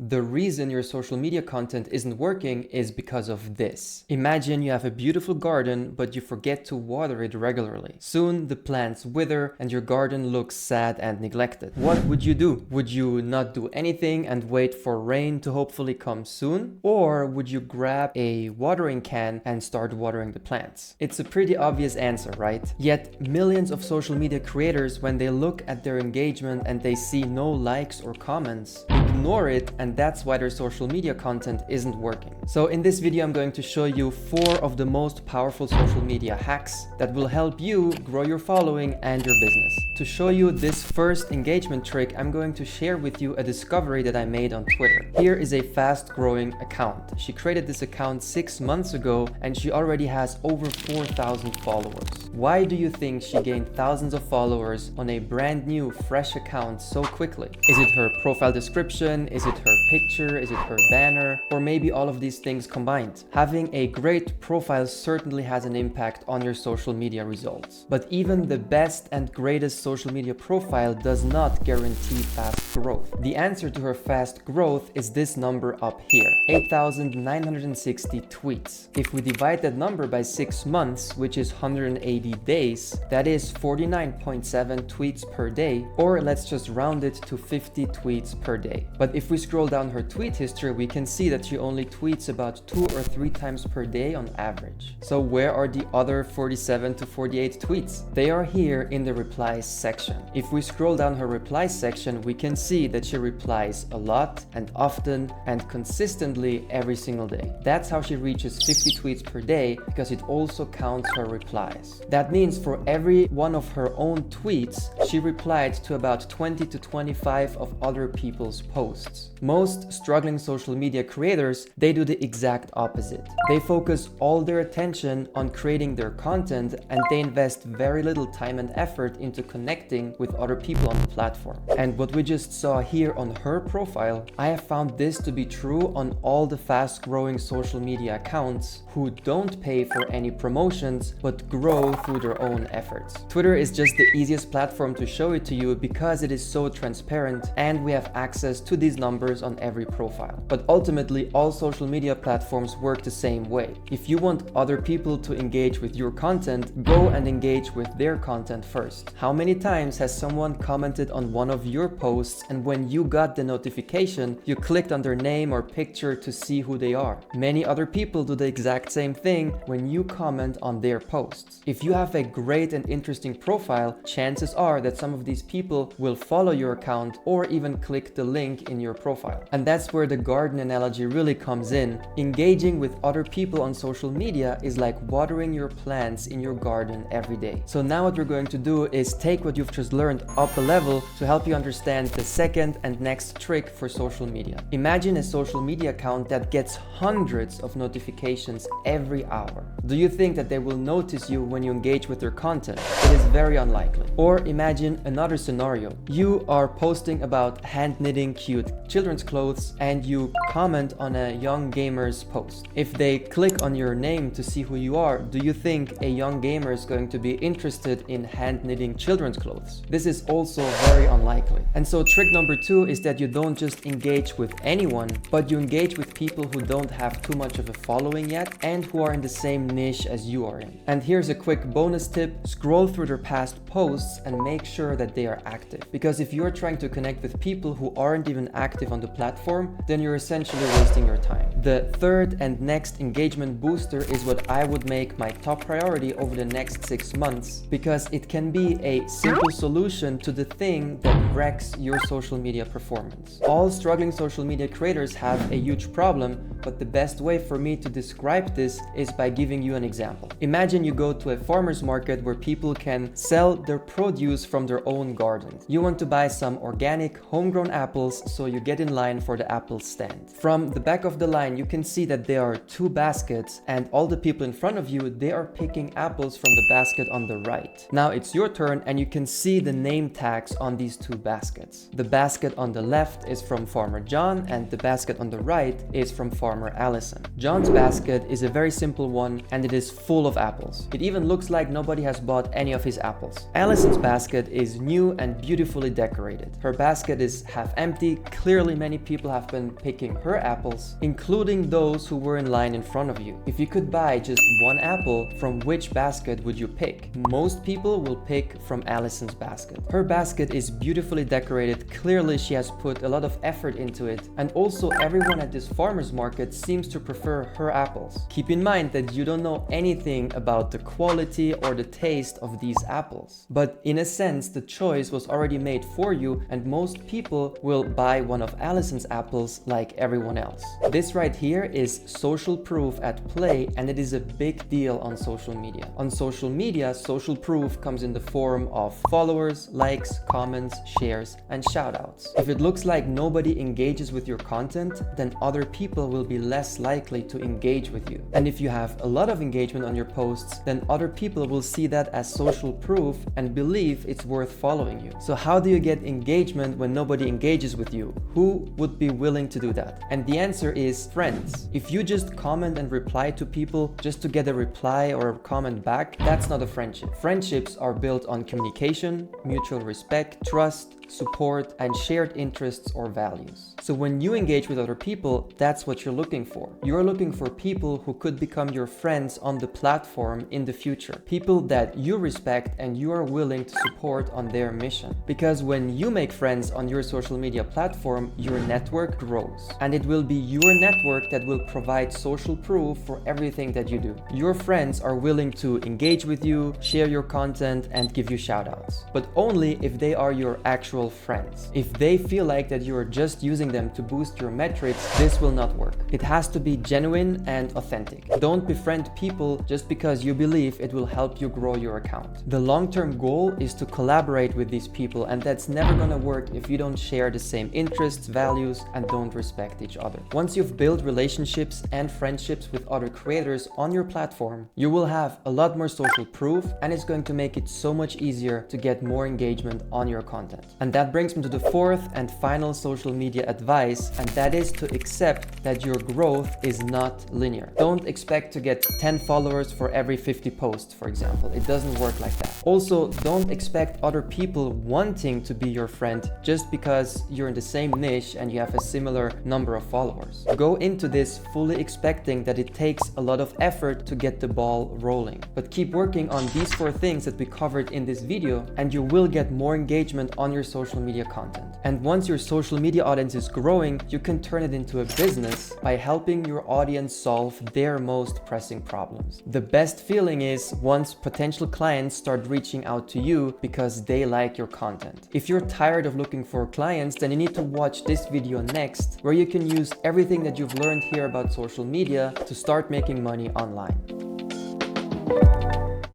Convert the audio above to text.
The reason your social media content isn't working is because of this. Imagine you have a beautiful garden, but you forget to water it regularly. Soon the plants wither and your garden looks sad and neglected. What would you do? Would you not do anything and wait for rain to hopefully come soon? Or would you grab a watering can and start watering the plants? It's a pretty obvious answer, right? Yet millions of social media creators, when they look at their engagement and they see no likes or comments, ignore it, and that's why their social media content isn't working. So in this video, I'm going to show you 4 of the most powerful social media hacks that will help you grow your following and your business. To show you this first engagement trick, I'm going to share with you a discovery that I made on Twitter. Here is a fast-growing account. She created this account 6 months ago and she already has over 4,000 followers. Why do you think she gained thousands of followers on a brand new, fresh account so quickly? Is it her profile description? Is it her picture? Is it her banner? Or maybe all of these things combined? Having a great profile certainly has an impact on your social media results. But even the best and greatest social media profile does not guarantee fast growth. The answer to her fast growth is this number up here, 8,960 tweets. If we divide that number by 6 months, which is 180 days, that is 49.7 tweets per day, or let's just round it to 50 tweets per day. But if we scroll down her tweet history, we can see that she only tweets about 2 or 3 times per day on average. So where are the other 47 to 48 tweets? They are here in the replies section. If we scroll down her replies section, we can see that she replies a lot and often and consistently every single day. That's how she reaches 50 tweets per day, because it also counts her replies. That means for every one of her own tweets, she replied to about 20 to 25 of other people's posts. Most struggling social media creators, they do the exact opposite. They focus all their attention on creating their content and they invest very little time and effort into connecting with other people on the platform. And what we just saw here on her profile, I have found this to be true on all the fast-growing social media accounts who don't pay for any promotions but grow through their own efforts. Twitter is just the easiest platform to show it to you because it is so transparent and we have access to these numbers on every profile. But ultimately, all social media platforms work the same way. If you want other people to engage with your content, go and engage with their content first. How many times has someone commented on one of your posts and when you got the notification, you clicked on their name or picture to see who they are? Many other people do the exact same thing when you comment on their posts. If you have a great and interesting profile, chances are that some of these people will follow your account or even click the link in your profile. And that's where the garden analogy really comes in. Engaging with other people on social media is like watering your plants in your garden every day. So now what we're going to do is take what you've just learned up a level to help you understand the second and next trick for social media. Imagine a social media account that gets hundreds of notifications every hour. Do you think that they will notice you when you engage with their content? It is very unlikely. Or imagine another scenario. You are posting about hand knitting cute children's clothes and you comment on a young gamer's post. If they click on your name to see who you are, do you think a young gamer is going to be interested in hand knitting children's clothes? This is also very unlikely. And so trick number 2 is that you don't just engage with anyone, but you engage with people who don't have too much of a following yet and who are in the same niche as you are in. And here's a quick bonus tip: scroll through their past posts and make sure that they are active. Because if you're trying to connect with people who aren't even active on the platform, then you're essentially wasting your time. The third and next engagement booster is what I would make my top priority over the next 6 months, because it can be a simple solution to the thing that wrecks your social media performance. All struggling social media creators have a huge problem, but the best way for me to describe this is by giving you an example. Imagine you go to a farmer's market where people can sell their produce from their own gardens. You want to buy some organic homegrown apples, so you get in line for the apple stand. From the back of the line, you can see that there are 2 baskets and all the people in front of you, they are picking apples from the basket on the right. Now it's your turn and you can see the name tags on these 2 baskets. The basket on the left is from Farmer John and the basket on the right is from Farmer farmer Allison. John's basket is a very simple one and it is full of apples. It even looks like nobody has bought any of his apples. Allison's basket is new and beautifully decorated. Her basket is half empty. Clearly many people have been picking her apples, including those who were in line in front of you. If you could buy just one apple, from which basket would you pick? Most people will pick from Allison's basket. Her basket is beautifully decorated. Clearly she has put a lot of effort into it, and also everyone at this farmer's market seems to prefer her apples. Keep in mind that you don't know anything about the quality or the taste of these apples, but in a sense the choice was already made for you, and most people will buy one of Allison's apples like everyone else. This right here is social proof at play, and it is a big deal on social media. On social media, social proof comes in the form of followers, likes, comments, shares, and shoutouts. If it looks like nobody engages with your content, then other people will be less likely to engage with you. And if you have a lot of engagement on your posts, then other people will see that as social proof and believe it's worth following you. So how do you get engagement when nobody engages with you? Who would be willing to do that? And the answer is friends. If you just comment and reply to people just to get a reply or a comment back, that's not a friendship. Friendships are built on communication, mutual respect, trust, support, and shared interests or values. So when you engage with other people, that's what you're looking for. You're looking for people who could become your friends on the platform in the future. People that you respect and you are willing to support on their mission. Because when you make friends on your social media platform, your network grows. And it will be your network that will provide social proof for everything that you do. Your friends are willing to engage with you, share your content, and give you shoutouts. But only if they are your actual friends. If they feel like that you are just using them to boost your metrics, this will not work. It has to be genuine and authentic. Don't befriend people just because you believe it will help you grow your account. The long-term goal is to collaborate with these people, and that's never gonna work if you don't share the same interests, values, and don't respect each other. Once you've built relationships and friendships with other creators on your platform, you will have a lot more social proof, and it's going to make it so much easier to get more engagement on your content. And that brings me to the fourth and final social media advice, and that is to accept that your growth is not linear. Don't expect to get 10 followers for every 50 posts, for example. It doesn't work like that. Also, don't expect other people wanting to be your friend just because you're in the same niche and you have a similar number of followers. Go into this fully expecting that it takes a lot of effort to get the ball rolling. But keep working on these 4 things that we covered in this video, and you will get more engagement on your social media content. And once your social media audience is growing, you can turn it into a business by helping your audience solve their most pressing problems. The best feeling is once potential clients start reaching out to you because they like your content. If you're tired of looking for clients, then you need to watch this video next, where you can use everything that you've learned here about social media to start making money online.